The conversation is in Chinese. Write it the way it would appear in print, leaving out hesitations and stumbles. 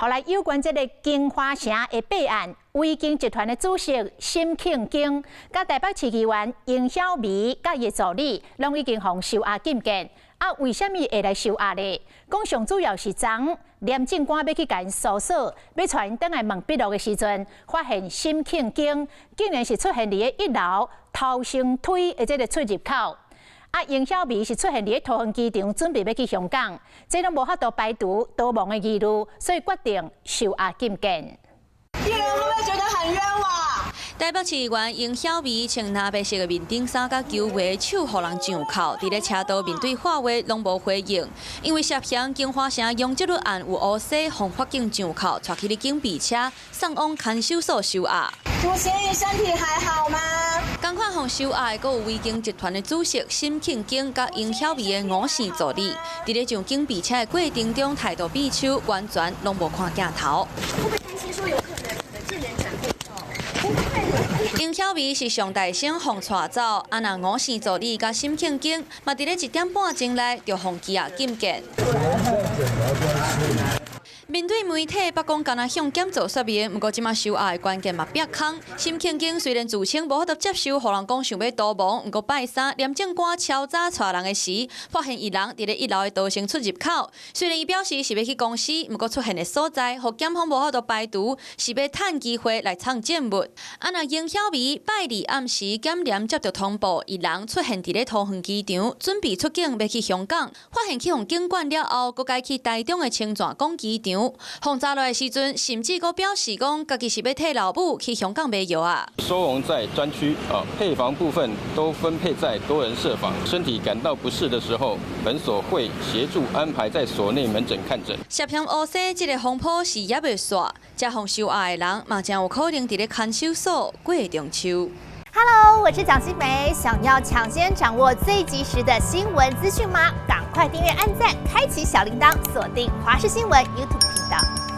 后来有关这个金华城的弊案，维京集团的主席沈庆京，甲台北市议员尹小薇，甲伊助理，拢已经互收押禁见。啊，为什么会来收押呢？讲上主要是昨廉政官要去甲因搜索，要带因倒来问笔录的时阵，发现沈庆京竟然是出现伫个1楼逃生梯的这个出入口。啊，尹小薇是出现伫桃园机场，准备要去香港，这拢无法度排除逃亡的疑虑，所以决定收押禁见。艺人会不会觉得很冤枉？台北市议员尹小薇穿蓝白色的面顶衫甲球鞋，手互人上铐，伫咧车道面对话话拢无回应。因为涉嫌金华城拥挤率案有乌西，互法警上铐，带去了警备车送往看守所收押。主嫌疑身体还好吗？同款互收押的，阁有维京集团的主席沈庆京甲尹小薇的五线助理，伫咧上警备车的过程中态度避手，完全拢无看镜头。会不会担心说有可能证人转变？尹小薇是上大声互带走，啊那五线助理甲沈庆京嘛伫咧1点半钟内就互羁押禁见。面对媒体，北讲敢若向检做说明，不过即马收押的关键嘛逼空。沈庆京虽然自称无法度接受，互人讲想要逃亡，不过拜三廉政官超早带人的时，发现伊人伫咧1楼的逃生出入口。虽然伊表示是要去公司，不过出现的所在，互检方无法度排除是要趁机会来藏证物。啊那尹小薇拜二暗时检廉接到通报，伊人出现伫咧桃园机场，准备出境要去香港，发现去互警管了后，佫该去台中的青泉港机场。轰炸来的时阵，甚至佫表示讲，家己是要替老母去香港买药啊。收容在专区配房部分都分配在多人设房，身体感到不适的时候，本所会协助安排在所内门诊看诊。涉嫌乌西这个风波是也未煞，这项收押的人嘛，将有可能伫咧看守所过中秋。Hello， 我是蒋欣梅。想要抢先掌握最及时的新闻资讯吗？赶快订阅、按赞、开启小铃铛，锁定华视新闻 YouTube 频道。